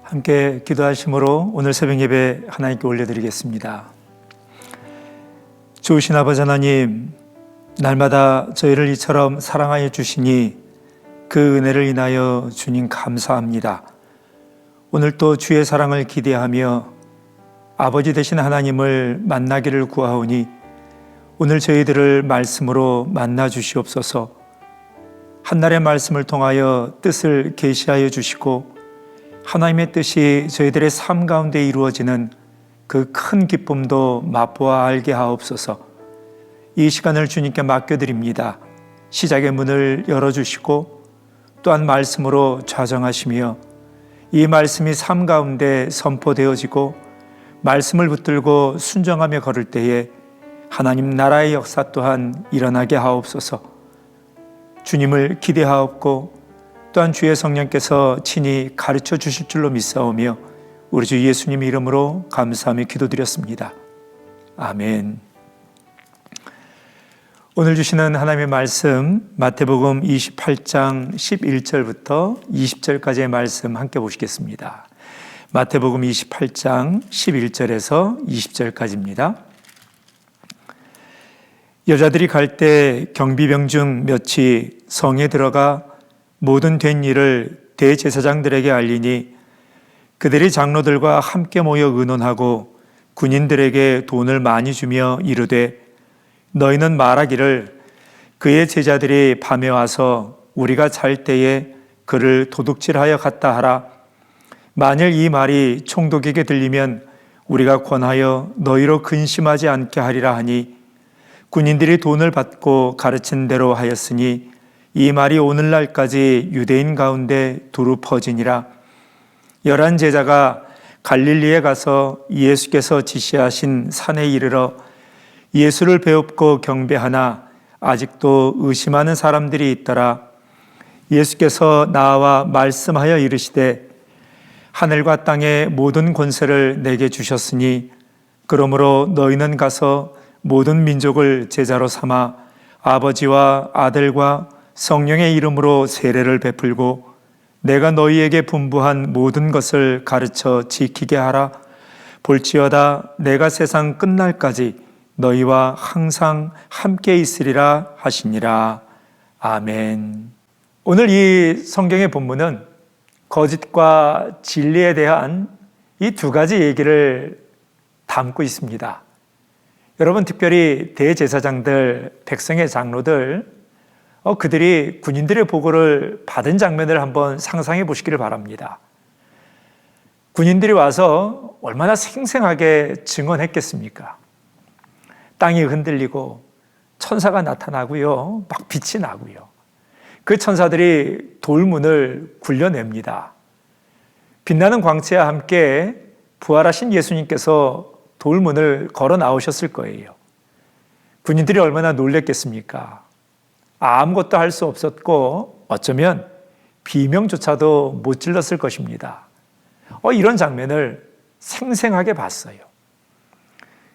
함께 기도하심으로 오늘 새벽 예배 하나님께 올려드리겠습니다. 좋으신 아버지 하나님, 날마다 저희를 이처럼 사랑하여 주시니 그 은혜를 인하여 주님 감사합니다. 오늘 또 주의 사랑을 기대하며 아버지 되신 하나님을 만나기를 구하오니 오늘 저희들을 말씀으로 만나 주시옵소서. 한날의 말씀을 통하여 뜻을 계시하여 주시고 하나님의 뜻이 저희들의 삶 가운데 이루어지는 그 큰 기쁨도 맛보아 알게 하옵소서. 이 시간을 주님께 맡겨드립니다. 시작의 문을 열어주시고 또한 말씀으로 좌정하시며 이 말씀이 삶 가운데 선포되어지고 말씀을 붙들고 순종하며 걸을 때에 하나님 나라의 역사 또한 일어나게 하옵소서. 주님을 기대하옵고 또한 주의 성령께서 친히 가르쳐 주실 줄로 믿사오며 우리 주 예수님의 이름으로 감사하며 기도드렸습니다. 아멘. 오늘 주시는 하나님의 말씀 마태복음 28장 11절부터 20절까지의 말씀 함께 보시겠습니다. 마태복음 28장 11절에서 20절까지입니다. 여자들이 갈 때 경비병 중 몇이 성에 들어가 모든 된 일을 대제사장들에게 알리니 그들이 장로들과 함께 모여 의논하고 군인들에게 돈을 많이 주며 이르되 너희는 말하기를 그의 제자들이 밤에 와서 우리가 잘 때에 그를 도둑질하여 갔다 하라. 만일 이 말이 총독에게 들리면 우리가 권하여 너희로 근심하지 않게 하리라 하니 군인들이 돈을 받고 가르친 대로 하였으니 이 말이 오늘날까지 유대인 가운데 두루 퍼지니라. 11 제자가 갈릴리에 가서 예수께서 지시하신 산에 이르러 예수를 배웁고 경배하나 아직도 의심하는 사람들이 있더라. 예수께서 나와 말씀하여 이르시되 하늘과 땅의 모든 권세를 내게 주셨으니 그러므로 너희는 가서 모든 민족을 제자로 삼아 아버지와 아들과 성령의 이름으로 세례를 베풀고 내가 너희에게 분부한 모든 것을 가르쳐 지키게 하라. 볼지어다 내가 세상 끝날까지 너희와 항상 함께 있으리라 하시니라. 아멘. 오늘 이 성경의 본문은 거짓과 진리에 대한 이 두 가지 얘기를 담고 있습니다. 여러분, 특별히 대제사장들, 백성의 장로들, 그들이 군인들의 보고를 받은 장면을 한번 상상해 보시기를 바랍니다. 군인들이 와서 얼마나 생생하게 증언했겠습니까? 땅이 흔들리고 천사가 나타나고요, 막 빛이 나고요. 그 천사들이 돌문을 굴려냅니다. 빛나는 광채와 함께 부활하신 예수님께서 돌문을 걸어 나오셨을 거예요. 군인들이 얼마나 놀랬겠습니까? 아무것도 할 수 없었고 어쩌면 비명조차도 못 질렀을 것입니다. 이런 장면을 생생하게 봤어요.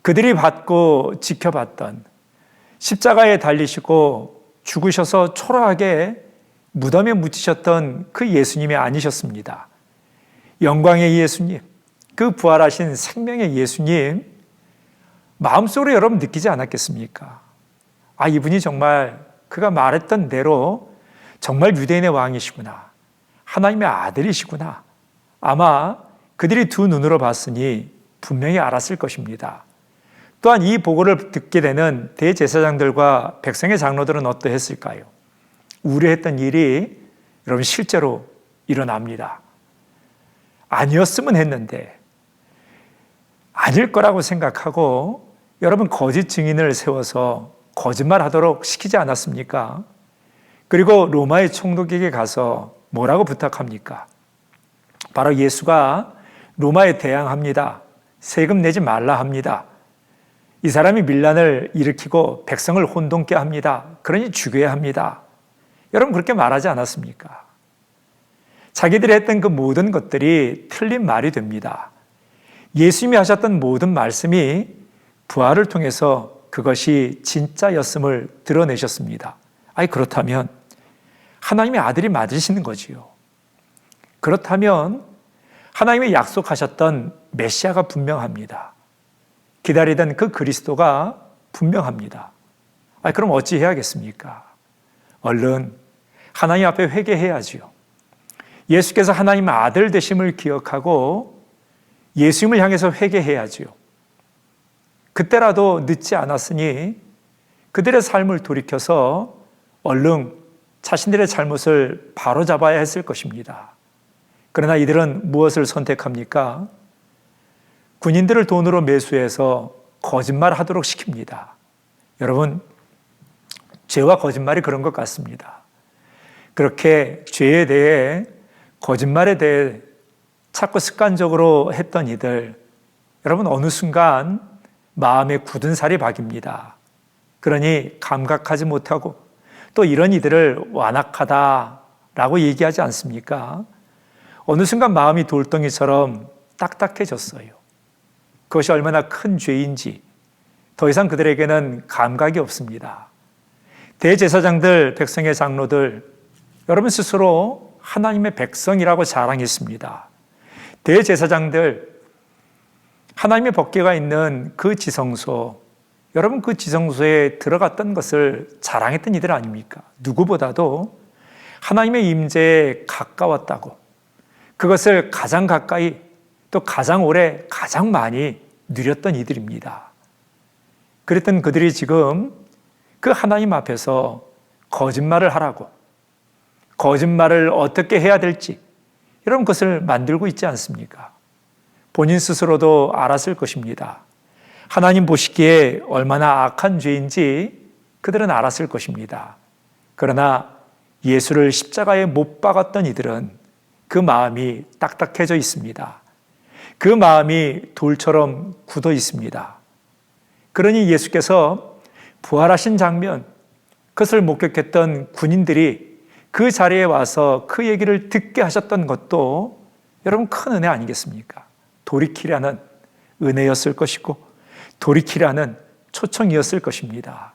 그들이 받고 지켜봤던 십자가에 달리시고 죽으셔서 초라하게 무덤에 묻히셨던 그 예수님이 아니셨습니다. 영광의 예수님, 그 부활하신 생명의 예수님, 마음속으로 여러분 느끼지 않았겠습니까? 이분이 정말 그가 말했던 대로 정말 유대인의 왕이시구나, 하나님의 아들이시구나. 아마 그들이 두 눈으로 봤으니 분명히 알았을 것입니다. 또한 이 보고를 듣게 되는 대제사장들과 백성의 장로들은 어떠했을까요? 우려했던 일이 여러분 실제로 일어납니다. 아니었으면 했는데 아닐 거라고 생각하고 여러분 거짓 증인을 세워서 거짓말하도록 시키지 않았습니까? 그리고 로마의 총독에게 가서 뭐라고 부탁합니까? 바로 예수가 로마에 대항합니다. 세금 내지 말라 합니다. 이 사람이 밀란을 일으키고 백성을 혼돈케 합니다. 그러니 죽여야 합니다. 여러분 그렇게 말하지 않았습니까? 자기들이 했던 그 모든 것들이 틀린 말이 됩니다. 예수님이 하셨던 모든 말씀이 부활을 통해서 그것이 진짜였음을 드러내셨습니다. 그렇다면 하나님의 아들이 맞으시는 거지요. 그렇다면 하나님이 약속하셨던 메시아가 분명합니다. 기다리던 그 그리스도가 분명합니다. 그럼 어찌 해야겠습니까? 얼른 하나님 앞에 회개해야지요. 예수께서 하나님 아들 되심을 기억하고 예수님을 향해서 회개해야지요. 그때라도 늦지 않았으니 그들의 삶을 돌이켜서 얼른 자신들의 잘못을 바로잡아야 했을 것입니다. 그러나 이들은 무엇을 선택합니까? 군인들을 돈으로 매수해서 거짓말하도록 시킵니다. 여러분, 죄와 거짓말이 그런 것 같습니다. 그렇게 죄에 대해, 거짓말에 대해 자꾸 습관적으로 했던 이들, 여러분 어느 순간 마음에 굳은 살이 박입니다. 그러니 감각하지 못하고 또 이런 이들을 완악하다라고 얘기하지 않습니까? 어느 순간 마음이 돌덩이처럼 딱딱해졌어요. 그것이 얼마나 큰 죄인지 더 이상 그들에게는 감각이 없습니다. 대제사장들, 백성의 장로들, 여러분 스스로 하나님의 백성이라고 자랑했습니다. 대제사장들, 하나님의 법궤가 있는 그 지성소, 여러분 그 지성소에 들어갔던 것을 자랑했던 이들 아닙니까? 누구보다도 하나님의 임재에 가까웠다고, 그것을 가장 가까이 또 가장 오래 가장 많이 누렸던 이들입니다. 그랬던 그들이 지금 그 하나님 앞에서 거짓말을 하라고, 거짓말을 어떻게 해야 될지 이런 것을 만들고 있지 않습니까? 본인 스스로도 알았을 것입니다. 하나님 보시기에 얼마나 악한 죄인지 그들은 알았을 것입니다. 그러나 예수를 십자가에 못 박았던 이들은 그 마음이 딱딱해져 있습니다. 그 마음이 돌처럼 굳어 있습니다. 그러니 예수께서 부활하신 장면, 그것을 목격했던 군인들이 그 자리에 와서 그 얘기를 듣게 하셨던 것도 여러분 큰 은혜 아니겠습니까? 돌이키라는 은혜였을 것이고 돌이키라는 초청이었을 것입니다.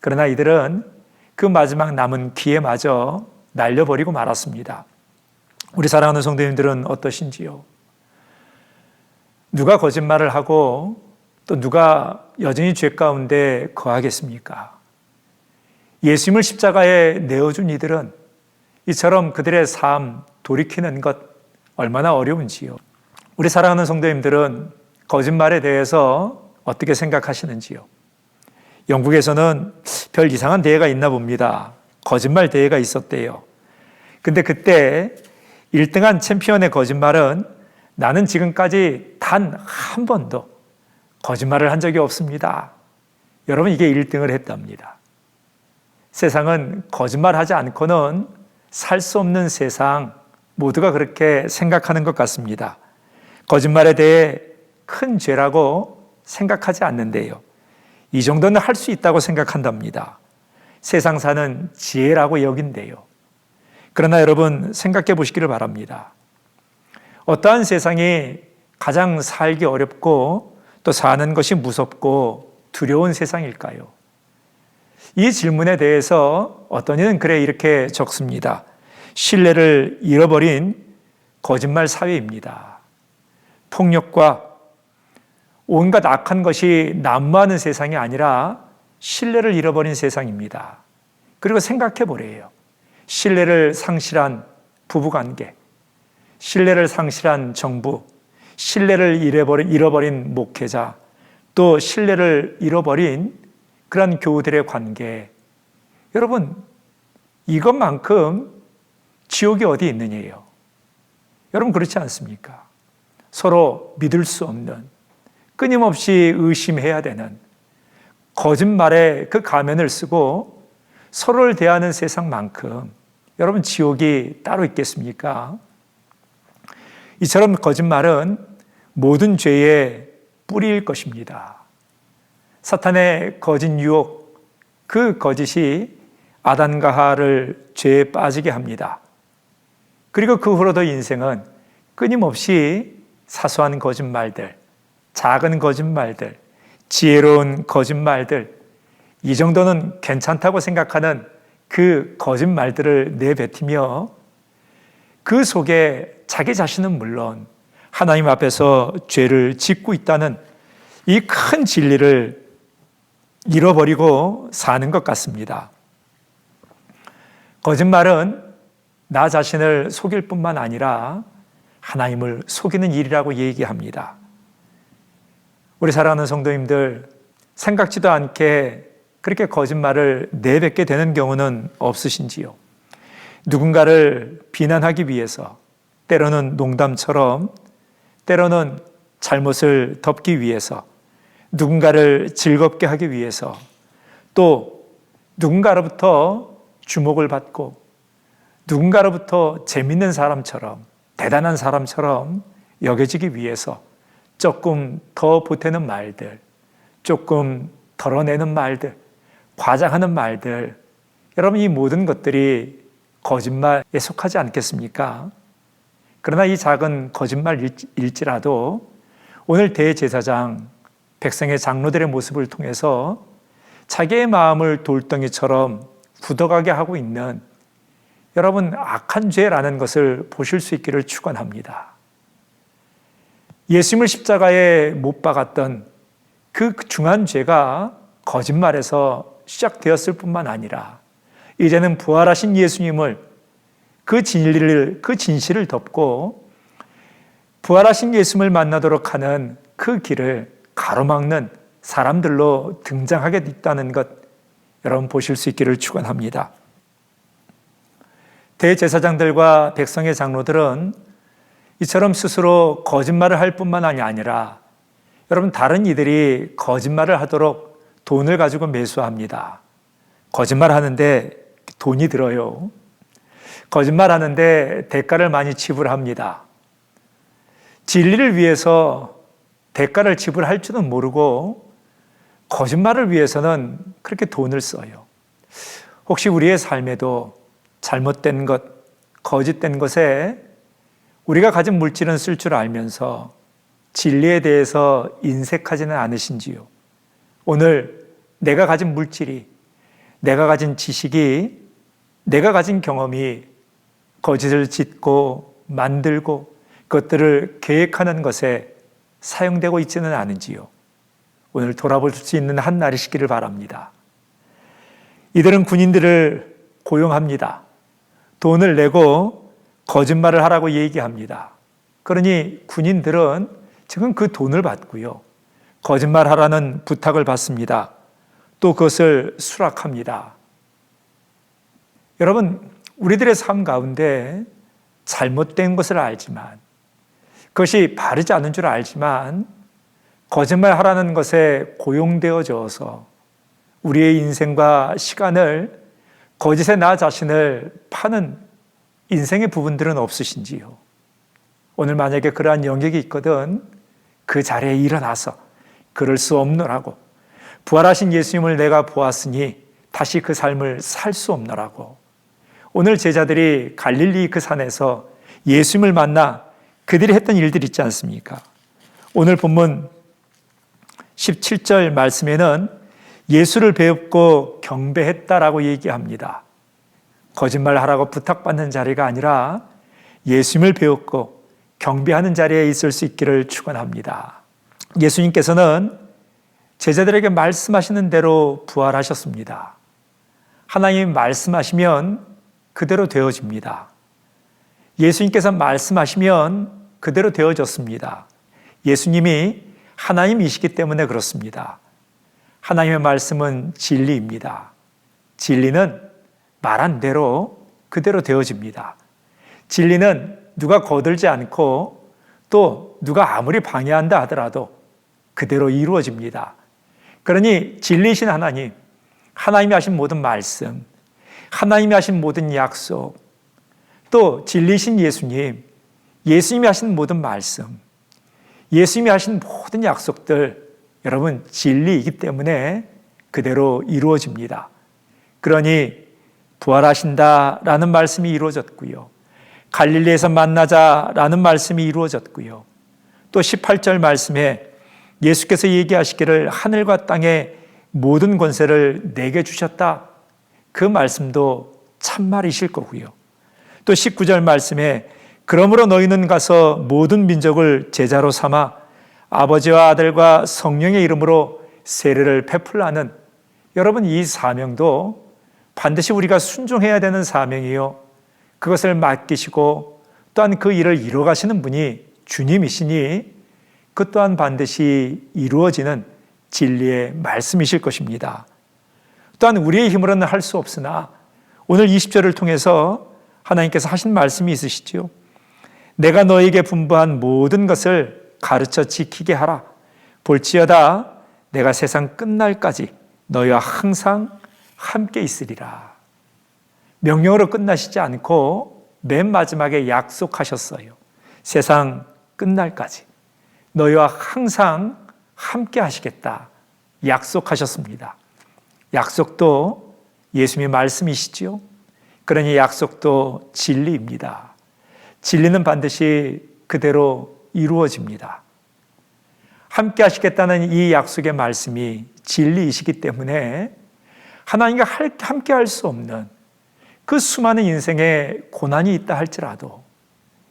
그러나 이들은 그 마지막 남은 기회마저 날려버리고 말았습니다. 우리 사랑하는 성도님들은 어떠신지요? 누가 거짓말을 하고 또 누가 여전히 죄 가운데 거하겠습니까? 예수님을 십자가에 내어준 이들은 이처럼 그들의 삶 돌이키는 것 얼마나 어려운지요. 우리 사랑하는 성도님들은 거짓말에 대해서 어떻게 생각하시는지요? 영국에서는 별 이상한 대회가 있나 봅니다. 거짓말 대회가 있었대요. 근데 그때 1등한 챔피언의 거짓말은 나는 지금까지 단 한 번도 거짓말을 한 적이 없습니다. 여러분 이게 1등을 했답니다. 세상은 거짓말하지 않고는 살 수 없는 세상, 모두가 그렇게 생각하는 것 같습니다. 거짓말에 대해 큰 죄라고 생각하지 않는데요. 이 정도는 할 수 있다고 생각한답니다. 세상 사는 지혜라고 여긴대요. 그러나 여러분 생각해 보시기를 바랍니다. 어떠한 세상이 가장 살기 어렵고 또 사는 것이 무섭고 두려운 세상일까요? 이 질문에 대해서 어떤 이는 이렇게 적습니다. 신뢰를 잃어버린 거짓말 사회입니다. 폭력과 온갖 악한 것이 난무하는 세상이 아니라 신뢰를 잃어버린 세상입니다. 그리고 생각해 보래요. 신뢰를 상실한 부부관계, 신뢰를 상실한 정부, 신뢰를 잃어버린 목회자, 또 신뢰를 잃어버린 그런 교우들의 관계. 여러분, 이것만큼 지옥이 어디 있느냐요? 여러분 그렇지 않습니까? 서로 믿을 수 없는, 끊임없이 의심해야 되는 거짓말의 그 가면을 쓰고 서로를 대하는 세상만큼 여러분 지옥이 따로 있겠습니까? 이처럼 거짓말은 모든 죄의 뿌리일 것입니다. 사탄의 거짓 유혹, 그 거짓이 아담과 하와를 죄에 빠지게 합니다. 그리고 그 후로도 인생은 끊임없이 사소한 거짓말들, 작은 거짓말들, 지혜로운 거짓말들, 이 정도는 괜찮다고 생각하는 그 거짓말들을 내뱉으며 그 속에 자기 자신은 물론 하나님 앞에서 죄를 짓고 있다는 이 큰 진리를 잃어버리고 사는 것 같습니다. 거짓말은 나 자신을 속일 뿐만 아니라 하나님을 속이는 일이라고 얘기합니다. 우리 사랑하는 성도님들, 생각지도 않게 그렇게 거짓말을 내뱉게 되는 경우는 없으신지요? 누군가를 비난하기 위해서, 때로는 농담처럼, 때로는 잘못을 덮기 위해서, 누군가를 즐겁게 하기 위해서, 또 누군가로부터 주목을 받고 누군가로부터 재밌는 사람처럼, 대단한 사람처럼 여겨지기 위해서 조금 더 보태는 말들, 조금 덜어내는 말들, 과장하는 말들, 여러분 이 모든 것들이 거짓말에 속하지 않겠습니까? 그러나 이 작은 거짓말일지라도 오늘 대제사장, 백성의 장로들의 모습을 통해서 자기의 마음을 돌덩이처럼 굳어가게 하고 있는 여러분 악한 죄라는 것을 보실 수 있기를 축원합니다. 예수님을 십자가에 못 박았던 그 중한 죄가 거짓말에서 시작되었을 뿐만 아니라 이제는 부활하신 예수님을 그 진실을 덮고 부활하신 예수님을 만나도록 하는 그 길을 가로막는 사람들로 등장하게 됐다는 것 여러분 보실 수 있기를 축원합니다. 대제사장들과 백성의 장로들은 이처럼 스스로 거짓말을 할 뿐만이 아니라 여러분 다른 이들이 거짓말을 하도록 돈을 가지고 매수합니다. 거짓말하는데 돈이 들어요. 거짓말하는데 대가를 많이 지불합니다. 진리를 위해서 대가를 지불할 줄은 모르고 거짓말을 위해서는 그렇게 돈을 써요. 혹시 우리의 삶에도 잘못된 것, 거짓된 것에 우리가 가진 물질은 쓸 줄 알면서 진리에 대해서 인색하지는 않으신지요? 오늘 내가 가진 물질이, 내가 가진 지식이, 내가 가진 경험이 거짓을 짓고 만들고 그것들을 계획하는 것에 사용되고 있지는 않은지요? 오늘 돌아볼 수 있는 한 날이시기를 바랍니다. 이들은 군인들을 고용합니다. 돈을 내고 거짓말을 하라고 얘기합니다. 그러니 군인들은 지금 그 돈을 받고요. 거짓말하라는 부탁을 받습니다. 또 그것을 수락합니다. 여러분, 우리들의 삶 가운데 잘못된 것을 알지만, 그것이 바르지 않은 줄 알지만 거짓말하라는 것에 고용되어져서 우리의 인생과 시간을 거짓의 나 자신을 파는 인생의 부분들은 없으신지요? 오늘 만약에 그러한 영역이 있거든 그 자리에 일어나서 그럴 수 없노라고, 부활하신 예수님을 내가 보았으니 다시 그 삶을 살 수 없노라고. 오늘 제자들이 갈릴리 그 산에서 예수님을 만나 그들이 했던 일들이 있지 않습니까? 오늘 본문 17절 말씀에는 예수를 배웁고 경배했다라고 얘기합니다. 거짓말하라고 부탁받는 자리가 아니라 예수님을 배웠고 경배하는 자리에 있을 수 있기를 축원합니다. 예수님께서는 제자들에게 말씀하시는 대로 부활하셨습니다. 하나님 말씀하시면 그대로 되어집니다. 예수님께서 말씀하시면 그대로 되어졌습니다. 예수님이 하나님이시기 때문에 그렇습니다. 하나님의 말씀은 진리입니다. 진리는 말한 대로 그대로 되어집니다. 진리는 누가 거들지 않고 또 누가 아무리 방해한다 하더라도 그대로 이루어집니다. 그러니 진리이신 하나님, 하나님이 하신 모든 말씀, 하나님이 하신 모든 약속, 또 진리이신 예수님, 예수님이 하신 모든 말씀, 예수님이 하신 모든 약속들, 여러분 진리이기 때문에 그대로 이루어집니다. 그러니 부활하신다라는 말씀이 이루어졌고요. 갈릴리에서 만나자라는 말씀이 이루어졌고요. 또 18절 말씀에 예수께서 얘기하시기를 하늘과 땅의 모든 권세를 내게 주셨다. 그 말씀도 참말이실 거고요. 또 19절 말씀에 그러므로 너희는 가서 모든 민족을 제자로 삼아 아버지와 아들과 성령의 이름으로 세례를 베풀라는, 여러분, 이 사명도 반드시 우리가 순종해야 되는 사명이요, 그것을 맡기시고 또한 그 일을 이루어가시는 분이 주님이시니 그 또한 반드시 이루어지는 진리의 말씀이실 것입니다. 또한 우리의 힘으로는 할 수 없으나 오늘 20절을 통해서 하나님께서 하신 말씀이 있으시죠. 내가 너에게 분부한 모든 것을 가르쳐 지키게 하라. 볼지어다 내가 세상 끝날까지 너희와 항상 함께 있으리라. 명령으로 끝나시지 않고 맨 마지막에 약속하셨어요. 세상 끝날까지 너희와 항상 함께 하시겠다 약속하셨습니다. 약속도 예수님의 말씀이시죠. 그러니 약속도 진리입니다. 진리는 반드시 그대로 이루어집니다. 함께 하시겠다는 이 약속의 말씀이 진리이시기 때문에 하나님과 함께 할 수 없는 그 수많은 인생의 고난이 있다 할지라도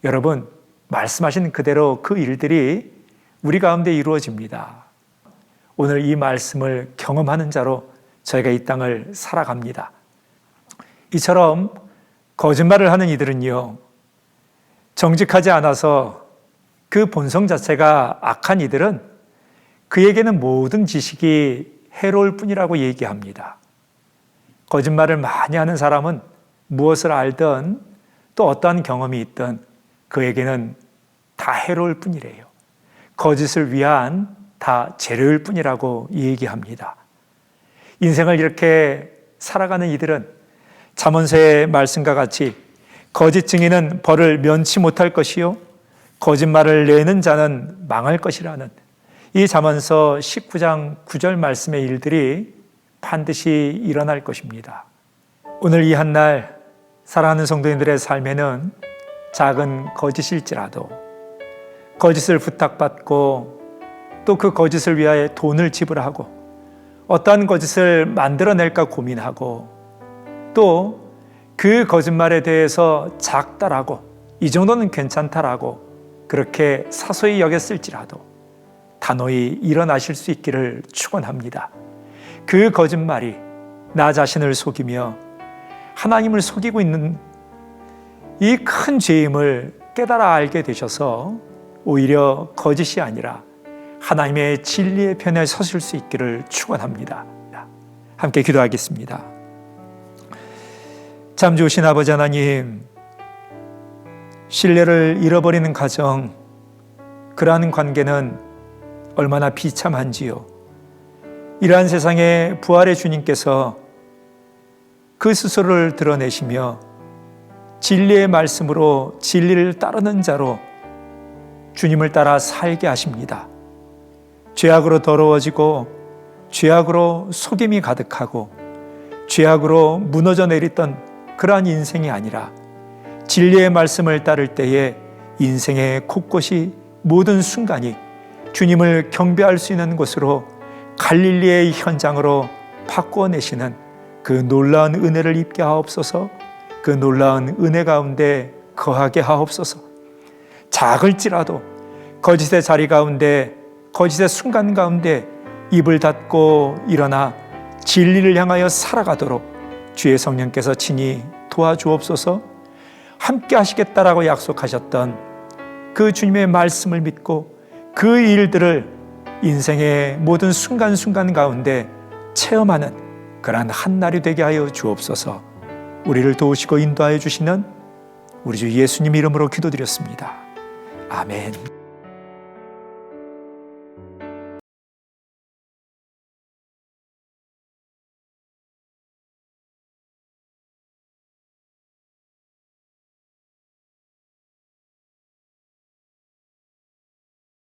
여러분, 말씀하신 그대로 그 일들이 우리 가운데 이루어집니다. 오늘 이 말씀을 경험하는 자로 저희가 이 땅을 살아갑니다. 이처럼 거짓말을 하는 이들은요, 정직하지 않아서 그 본성 자체가 악한 이들은 그에게는 모든 지식이 해로울 뿐이라고 얘기합니다. 거짓말을 많이 하는 사람은 무엇을 알든 또 어떠한 경험이 있든 그에게는 다 해로울 뿐이래요. 거짓을 위한 다 재료일 뿐이라고 얘기합니다. 인생을 이렇게 살아가는 이들은 잠언서의 말씀과 같이 거짓 증인은 벌을 면치 못할 것이요 거짓말을 내는 자는 망할 것이라는 이 잠언서 19장 9절 말씀의 일들이 반드시 일어날 것입니다. 오늘 이 한날 사랑하는 성도님들의 삶에는 작은 거짓일지라도 거짓을 부탁받고 또 그 거짓을 위하여 돈을 지불하고 어떠한 거짓을 만들어낼까 고민하고 또 그 거짓말에 대해서 작다라고 이 정도는 괜찮다라고 그렇게 사소히 여겼을지라도 단호히 일어나실 수 있기를 축원합니다. 그 거짓말이 나 자신을 속이며 하나님을 속이고 있는 이 큰 죄임을 깨달아 알게 되셔서 오히려 거짓이 아니라 하나님의 진리의 편에 서실 수 있기를 축원합니다. 함께 기도하겠습니다. 참 좋으신 아버지 하나님, 신뢰를 잃어버리는 가정, 그러한 관계는 얼마나 비참한지요. 이러한 세상에 부활의 주님께서 그 스스로를 드러내시며 진리의 말씀으로 진리를 따르는 자로 주님을 따라 살게 하십니다. 죄악으로 더러워지고 죄악으로 속임이 가득하고 죄악으로 무너져 내리던 그러한 인생이 아니라 진리의 말씀을 따를 때에 인생의 곳곳이 모든 순간이 주님을 경배할 수 있는 곳으로 갈릴리의 현장으로 바꾸어내시는 그 놀라운 은혜를 입게 하옵소서. 그 놀라운 은혜 가운데 거하게 하옵소서. 작을지라도 거짓의 자리 가운데 거짓의 순간 가운데 입을 닫고 일어나 진리를 향하여 살아가도록 주의 성령께서 친히 도와주옵소서. 함께 하시겠다라고 약속하셨던 그 주님의 말씀을 믿고 그 일들을 인생의 모든 순간순간 가운데 체험하는 그러한 한날이 되게 하여 주옵소서. 우리를 도우시고 인도하여 주시는 우리 주 예수님 이름으로 기도드렸습니다. 아멘.